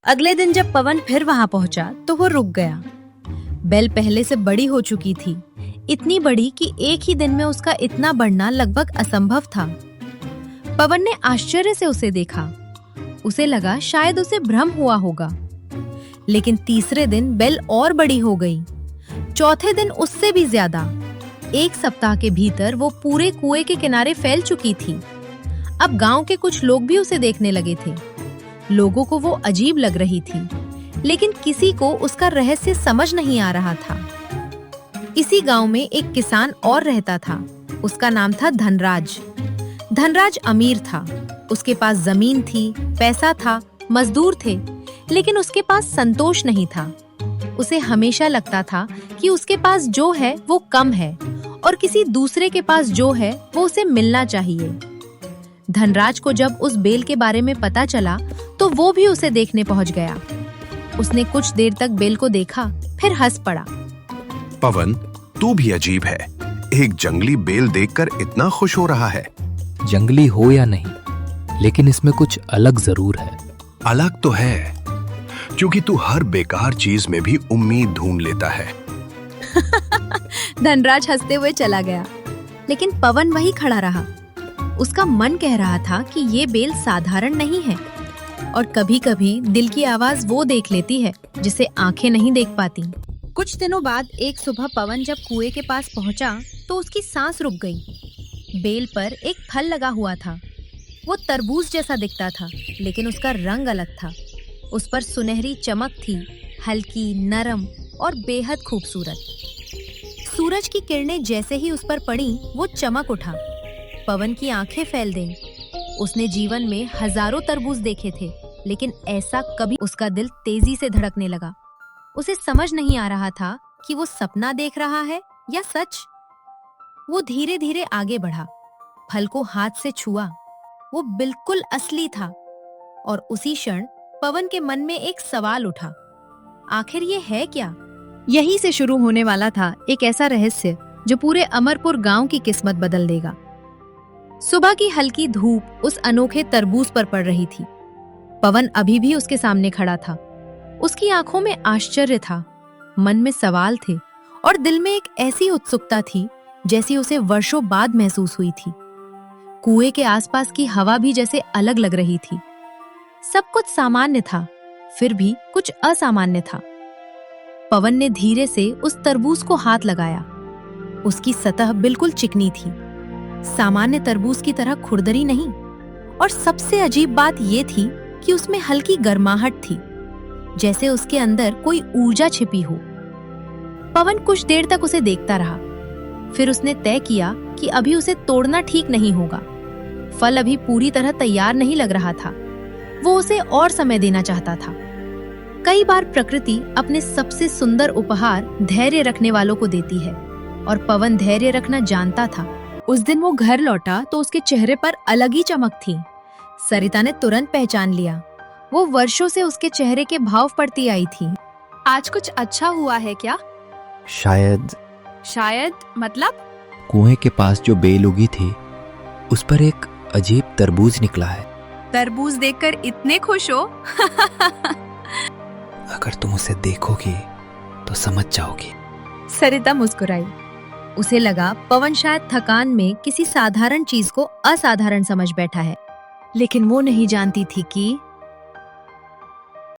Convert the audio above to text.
अगले दिन जब पवन फिर वहां पहुंचा तो वो रुक गया। बेल पहले से बड़ी हो चुकी थी, इतनी बड़ी कि एक ही दिन में उसका इतना बढ़ना लगभग असंभव था। पवन ने आश्चर्य से उसे देखा। उसे लगा शायद उसे भ्रम हुआ होगा। लेकिन तीसरे दिन बेल और बड़ी हो गई, चौथे दिन उससे भी ज्यादा। एक सप्ताह के भीतर वो पूरे कुएं के किनारे फैल चुकी थी। अब गांव के कुछ लोग भी उसे देखने लगे थे। लोगों को वो अजीब लग रही थी, लेकिन किसी को उसका रहस्य समझ नहीं आ रहा था। इसी गांव में एक किसान और रहता था। उसका नाम था धनराज। धनराज अमीर था। उसके पास जमीन थी, पैसा था, मजदूर थे, लेकिन उसके पास संतोष नहीं था। उसे हमेशा लगता था कि उसके पास जो है वो कम है और किसी दूसरे के पास जो है वो उसे मिलना चाहिए। धनराज को जब उस बेल के बारे में पता चला तो वो भी उसे देखने पहुंच गया। उसने कुछ देर तक बेल को देखा, फिर हंस पड़ा। पवन, तू भी अजीब है। एक जंगली बेल देखकर इतना खुश हो रहा है। जंगली हो या नहीं, लेकिन इसमें कुछ अलग जरूर है। अलग तो है, क्योंकि तू हर बेकार चीज में भी उम्मीद ढूंढ लेता है। धनराज हंसते हुए चला गया, लेकिन पवन वहीं खड़ा रहा। उसका मन कह रहा था कि ये बेल साधारण नहीं है, और कभी-कभी दिल की आवाज वो देख लेती है जिसे आंखें नहीं देख पाती। कुछ दिनों बाद एक सुबह पवन जब कुएं के पास पहुंचा तो उसकी सांस रुक गई। बेल पर एक फल लगा हुआ था। वो तरबूज जैसा दिखता था, लेकिन उसका रंग अलग था। उस पर सुनहरी चमक थी, हल्की, नरम और बेहद खूबसूरत। सूरज की किरणें जैसे ही उस पर पड़ी, वो चमक उठा। पवन की आंखें फैल गईं। उसने जीवन में हजारों तरबूज देखे थे, लेकिन ऐसा कभी। उसका दिल तेजी से धड़कने लगा। उसे समझ नहीं आ रहा था कि वो सपना देख रहा है या सच। वो धीरे धीरे आगे बढ़ा, फल को हाथ से छुआ। वो बिल्कुल असली था। और उसी क्षण पवन के मन में एक सवाल उठा, आखिर ये है क्या? यहीं से शुरू होने वाला था एक ऐसा रहस्य जो पूरे अमरपुर गांव की किस्मत बदल देगा। सुबह की हल्की धूप उस अनोखे तरबूज पर पड़ रही थी। पवन अभी भी उसके सामने खड़ा था। उसकी आंखों में आश्चर्य था, मन में सवाल थे और दिल में एक ऐसी उत्सुकता थी जैसी उसे वर्षों बाद महसूस हुई थी। कुएं के आसपास की हवा भी जैसे अलग लग रही थी। सब कुछ सामान्य था, फिर भी कुछ असामान्य था। पवन ने धीरे से उस तरबूज को हाथ लगाया। उसकी सतह बिल्कुल चिकनी थी, सामान्य तरबूज की तरह खुरदरी नहीं। और सबसे अजीब बात ये थी कि उसमें हल्की गर्माहट थी, जैसे उसके अंदर कोई ऊर्जा छिपी हो। पवन कुछ देर तक उसे देखता रहा। फिर उसने तय किया कि अभी उसे तोड़ना ठीक नहीं होगा। फल अभी पूरी तरह तैयार नहीं लग रहा था। वो उसे और समय देना चाहता था। कई बार प्रकृति अपने सबसे सुंदर उपहार धैर्य रखने वालों को देती है, और पवन धैर्य रखना जानता था। उस दिन वो घर लौटा तो उसके चेहरे पर अलग ही चमक थी। सरिता ने तुरंत पहचान लिया। वो वर्षों से उसके चेहरे के भाव पढ़ती आई थी। आज कुछ अच्छा हुआ है क्या? शायद मतलब? कुएं के पास जो बेल उगी थी, उस पर एक अजीब तरबूज निकला है। तरबूज देखकर इतने खुश हो? अगर तुम उसे देखोगी तो समझ जाओगी। सरिता मुस्कुराई। उसे लगा पवन शायद थकान में किसी साधारण चीज को असाधारण समझ बैठा है, लेकिन वो नहीं जानती थी कि